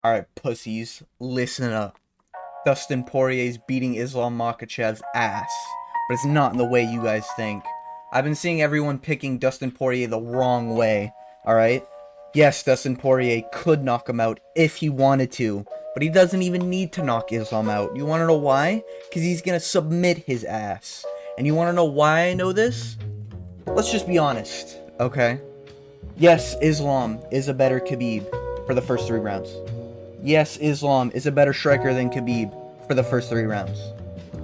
Alright, pussies, listen up. Dustin Poirier's beating Islam Makhachev's ass, but it's not in the way you guys think. I've been seeing everyone picking Dustin Poirier the wrong way, alright? Yes, Dustin Poirier could knock him out if he wanted to, but he doesn't even need to knock Islam out. You wanna know why? Because he's gonna submit his ass. And you wanna know why I know this? Let's just be honest, okay? Yes, Islam is a better Khabib for the first 3 rounds. Yes, Islam is a better striker than Khabib for the first 3 rounds.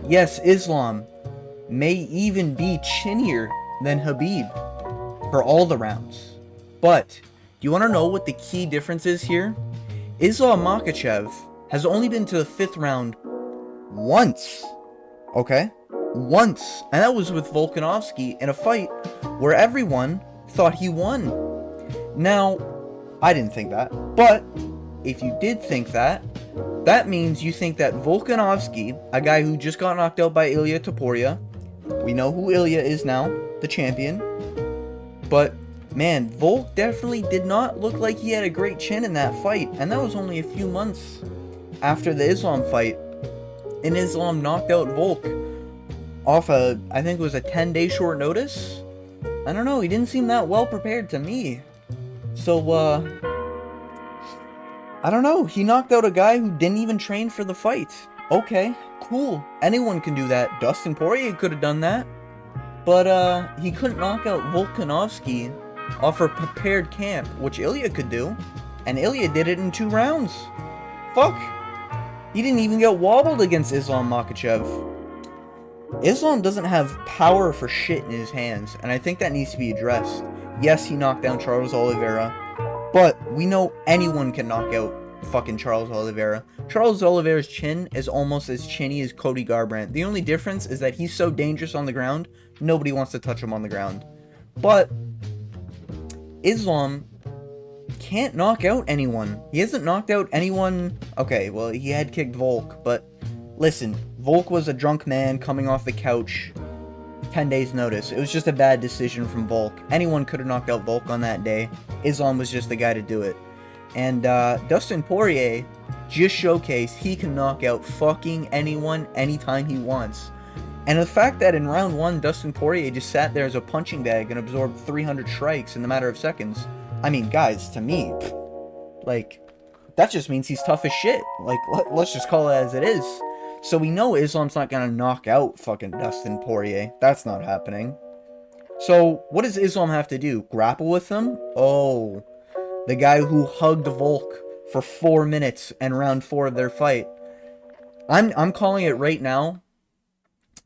Yes, Islam may even be chinnier than Khabib for all the rounds. But, do you want to know what the key difference is here? Islam Makhachev has only been to the 5th round once. Okay? Once. And that was with Volkanovski in a fight where everyone thought he won. Now, I didn't think that, but if you did think that, that means you think that Volkanovski, a guy who just got knocked out by Ilia Topuria, we know who Ilia is now, the champion, but man, Volk definitely did not look like he had a great chin in that fight, and that was only a few months after the Islam fight, and Islam knocked out Volk off I think it was a 10-day short notice? I don't know, he didn't seem that well prepared to me. So, I don't know, he knocked out a guy who didn't even train for the fight. Okay, cool. Anyone can do that. Dustin Poirier could have done that. But, he couldn't knock out Volkanovski off a prepared camp, which Ilya could do. And Ilya did it in 2 rounds. Fuck. He didn't even get wobbled against Islam Makhachev. Islam doesn't have power for shit in his hands, and I think that needs to be addressed. Yes, he knocked down Charles Oliveira, but we know anyone can knock out fucking Charles Oliveira. Charles Oliveira's chin is almost as chinny as Cody Garbrandt. The only difference is that he's so dangerous on the ground, nobody wants to touch him on the ground. But Islam can't knock out anyone. He hasn't knocked out anyone. Okay, well, he had kicked Volk, but listen, Volk was a drunk man coming off the couch 10 days notice. It was just a bad decision from Volk. Anyone could have knocked out Volk on that day. Islam was just the guy to do it. And Dustin Poirier just showcased he can knock out fucking anyone anytime he wants. And the fact that in round 1 Dustin Poirier just sat there as a punching bag and absorbed 300 strikes in the matter of seconds. I mean, guys, to me, like, that just means he's tough as shit. Like, let's just call it as it is. So we know Islam's not gonna knock out fucking Dustin Poirier. That's not happening. So what does Islam have to do? Grapple with him? Oh, the guy who hugged Volk for 4 minutes in round 4 of their fight. I'm calling it right now.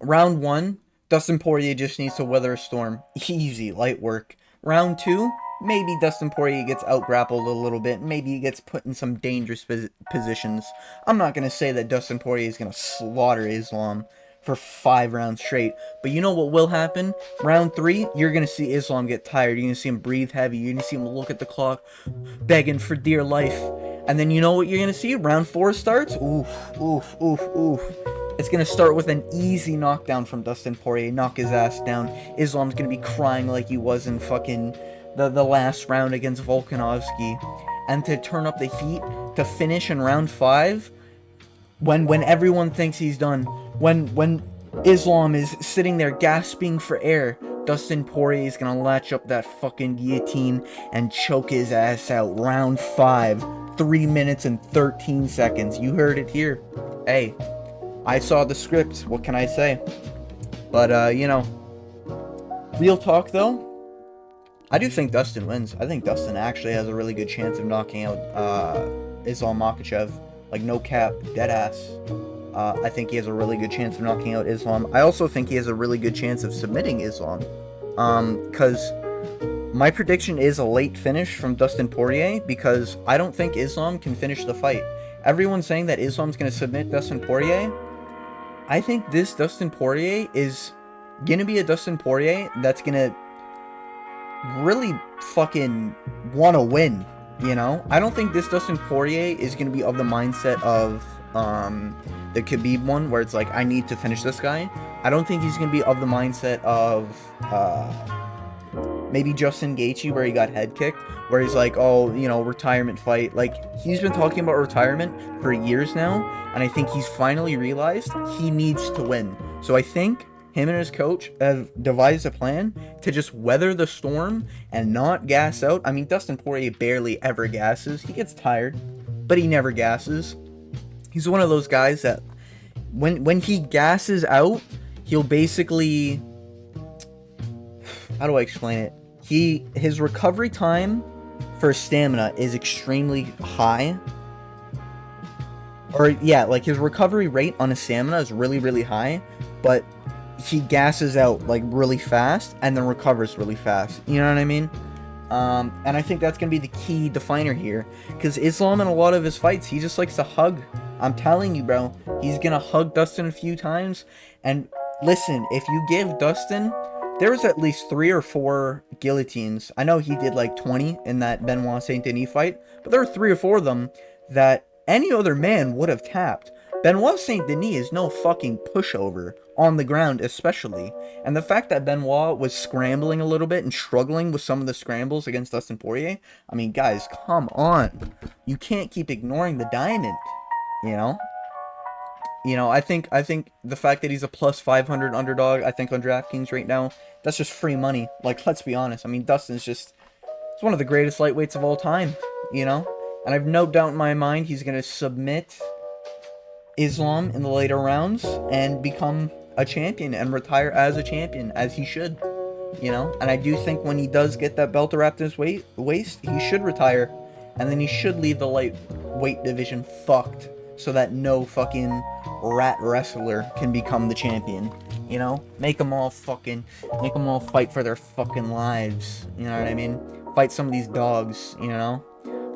Round 1, Dustin Poirier just needs to weather a storm. Easy, light work. Round 2, maybe Dustin Poirier gets out-grappled a little bit. Maybe he gets put in some dangerous positions. I'm not going to say that Dustin Poirier is going to slaughter Islam for 5 rounds straight. But you know what will happen? Round 3, you're going to see Islam get tired. You're going to see him breathe heavy. You're going to see him look at the clock, begging for dear life. And then you know what you're going to see? Round 4 starts. Oof, oof, oof, oof. It's going to start with an easy knockdown from Dustin Poirier. Knock his ass down. Islam's going to be crying like he was in fucking the last round against Volkanovski. And to turn up the heat, to finish in round 5, when everyone thinks he's done, when Islam is sitting there gasping for air, Dustin Poirier is going to latch up that fucking guillotine and choke his ass out. Round 5, 3 minutes and 13 seconds. You heard it here. Hey, I saw the script. What can I say? But, you know, real talk, though, I do think Dustin wins. I think Dustin actually has a really good chance of knocking out Islam Makhachev. Like, no cap, dead ass. I think he has a really good chance of knocking out Islam. I also think he has a really good chance of submitting Islam. Because my prediction is a late finish from Dustin Poirier, because I don't think Islam can finish the fight. Everyone's saying that Islam's going to submit Dustin Poirier. I think this Dustin Poirier is going to be a Dustin Poirier that's going to really fucking want to win, you know? I don't think this Dustin Poirier is going to be of the mindset of the Khabib one, where it's like, I need to finish this guy. I don't think he's going to be of the mindset of Maybe Justin Gaethje, where he got head kicked, where he's like, oh, you know, retirement fight. Like, he's been talking about retirement for years now, and I think he's finally realized he needs to win. So I think him and his coach have devised a plan to just weather the storm and not gas out. I mean, Dustin Poirier barely ever gasses. He gets tired, but he never gasses. He's one of those guys that when he gasses out, he'll basically, how do I explain it? His recovery time for stamina is extremely high. Or yeah, like his recovery rate on his stamina is really, really high, but he gasses out like really fast and then recovers really fast. You know what I mean? And I think that's gonna be the key definer here, because Islam in a lot of his fights, he just likes to hug. I'm telling you, bro, he's gonna hug Dustin a few times. And listen, if you give Dustin, there was at least 3 or 4 guillotines. I know he did like 20 in that Benoit Saint Denis fight, but there were 3 or 4 of them that any other man would have tapped. Benoit Saint Denis is no fucking pushover on the ground, especially. And the fact that Benoit was scrambling a little bit and struggling with some of the scrambles against Dustin Poirier, I mean, guys, come on. You can't keep ignoring the diamond, you know? You know, I think the fact that he's a plus 500 underdog, I think on DraftKings right now, that's just free money. Like, let's be honest. I mean, Dustin's just, he's one of the greatest lightweights of all time, you know? And I've no doubt in my mind he's going to submit Islam in the later rounds and become a champion and retire as a champion, as he should, you know? And I do think when he does get that belt wrapped in his waist, he should retire, and then he should leave the lightweight division fucked, so that no fucking rat wrestler can become the champion, you know? Make them all fight for their fucking lives, you know what I mean? Fight some of these dogs, you know?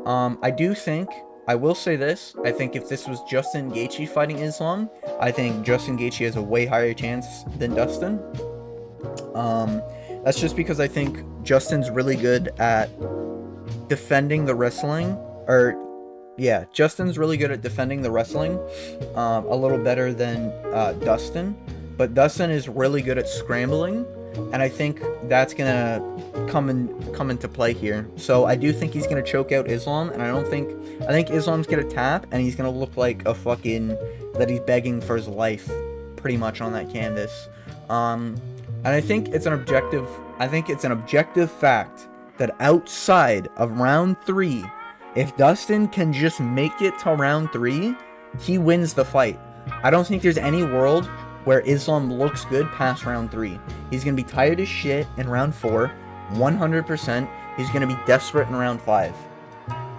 I do think, I will say this, I think if this was Justin Gaethje fighting Islam, I think Justin Gaethje has a way higher chance than Dustin. That's just because I think Justin's really good at defending the wrestling, yeah, Justin's really good at defending the wrestling, a little better than Dustin, but Dustin is really good at scrambling, and I think that's gonna come into play here. So I do think he's gonna choke out Islam, and I think Islam's gonna tap, and he's gonna look like a fucking, that he's begging for his life, pretty much on that canvas. And I think it's an objective fact that outside of round 3, if Dustin can just make it to round 3, he wins the fight. I don't think there's any world where Islam looks good past round 3. He's going to be tired as shit in round 4, 100%. He's going to be desperate in round 5,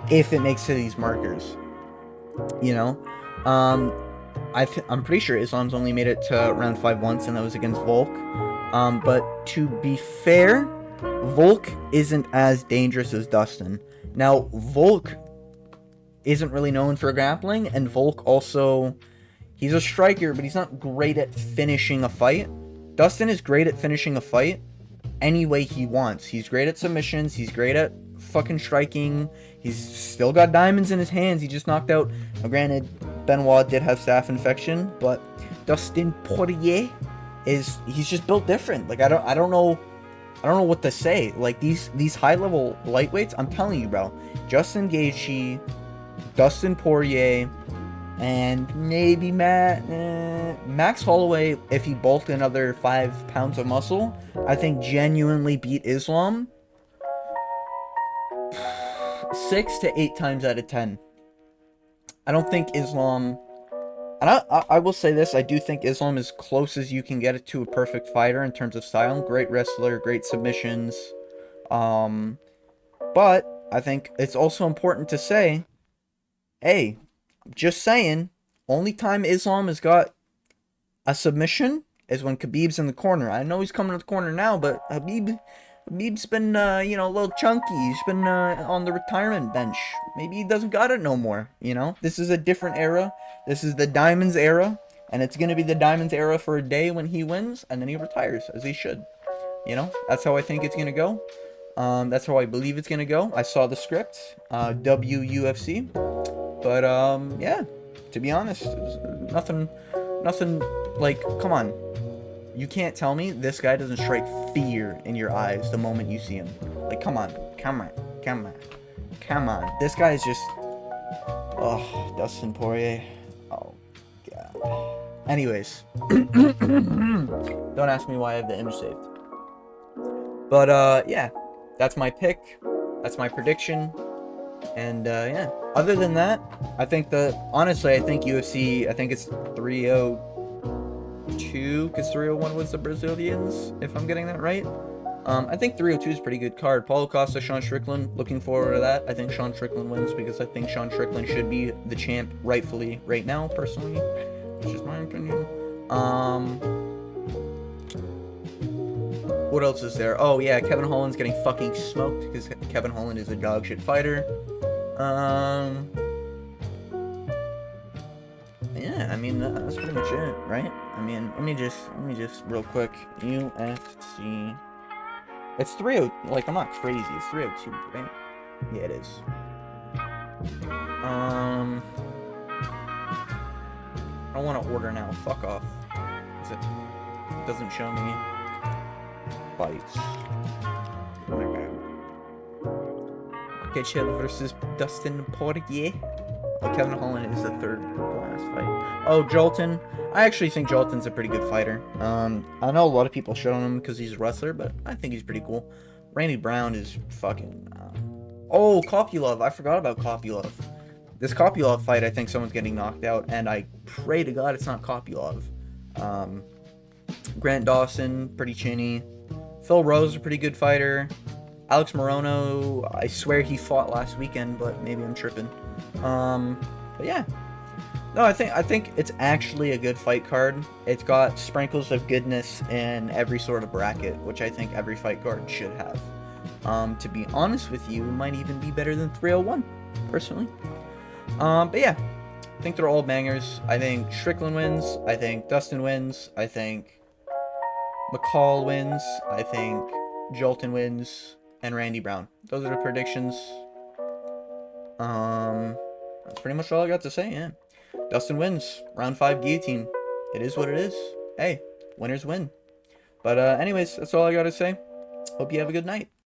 if it makes to these markers. You know? I'm pretty sure Islam's only made it to round 5 once, and that was against Volk. But to be fair, Volk isn't as dangerous as Dustin. Now, Volk isn't really known for grappling, and Volk also, he's a striker, but he's not great at finishing a fight. Dustin is great at finishing a fight any way he wants. He's great at submissions, he's great at fucking striking, he's still got diamonds in his hands. He just knocked out, now granted, Benoit did have staph infection, but Dustin Poirier he's just built different. Like, I don't know what to say. Like, these high-level lightweights, I'm telling you, bro. Justin Gaethje, Dustin Poirier, and maybe Max Holloway, if he bulked another 5 pounds of muscle, I think genuinely beat Islam 6 to 8 times out of 10. I don't think Islam... And I will say this, I do think Islam is close as you can get it to a perfect fighter in terms of style. Great wrestler, great submissions. But I think it's also important to say, hey, just saying, only time Islam has got a submission is when Khabib's in the corner. I know he's coming to the corner now, but Khabib's been, a little chunky. He's been on the retirement bench. Maybe he doesn't got it no more, you know? This is a different era. This is the Diamonds era, and it's going to be the Diamonds era for a day when he wins, and then he retires, as he should. You know? That's how I think it's going to go. That's how I believe it's going to go. I saw the script, WUFC. But, yeah, to be honest, nothing, like, come on. You can't tell me this guy doesn't strike fear in your eyes the moment you see him. Like, come on. Come on. Come on. Come on. This guy is just... Oh, Dustin Poirier. Oh, God. Anyways. Don't ask me why I have the image saved. But, yeah. That's my pick. That's my prediction. And, yeah. Other than that, I think honestly, I think UFC, I think it's 302, because 301 was the Brazilians, if I'm getting that right. I think 302 is a pretty good card. Paulo Costa, Sean Strickland, looking forward to that. I think Sean Strickland wins, because I think Sean Strickland should be the champ rightfully right now, personally. Which is my opinion. What else is there? Oh, yeah, Kevin Holland's getting fucking smoked, because Kevin Holland is a dog shit fighter. Yeah, I mean, that's pretty much it, right? I mean, let me just real quick. UFC. It's 30, like, I'm not crazy. It's 302, right? Yeah, it is. I don't want to order now. Fuck off. It doesn't show me fights. Okay, Chill versus Dustin Poirier. Oh, Kevin Holland is the third last fight. Oh, Jolton. I actually think Jolton's a pretty good fighter. I know a lot of people shit on him because he's a wrestler, but I think he's pretty cool. Randy Brown is fucking... Oh, Kopylov. I forgot about Kopylov. This Kopylov fight, I think someone's getting knocked out, and I pray to God it's not Kopylov. Grant Dawson, pretty chinny. Phil Rose is a pretty good fighter. Alex Morono, I swear he fought last weekend, but maybe I'm tripping. But yeah. No, I think it's actually a good fight card. It's got sprinkles of goodness in every sort of bracket, which I think every fight card should have. To be honest with you, it might even be better than 301, personally. But yeah, I think they're all bangers. I think Strickland wins. I think Dustin wins. I think McCall wins. I think Jolton wins. And Randy Brown. Those are the predictions. That's pretty much all I got to say, yeah. Dustin wins. Round 5 guillotine. It is what it is. Hey, winners win. But anyways, that's all I got to say. Hope you have a good night.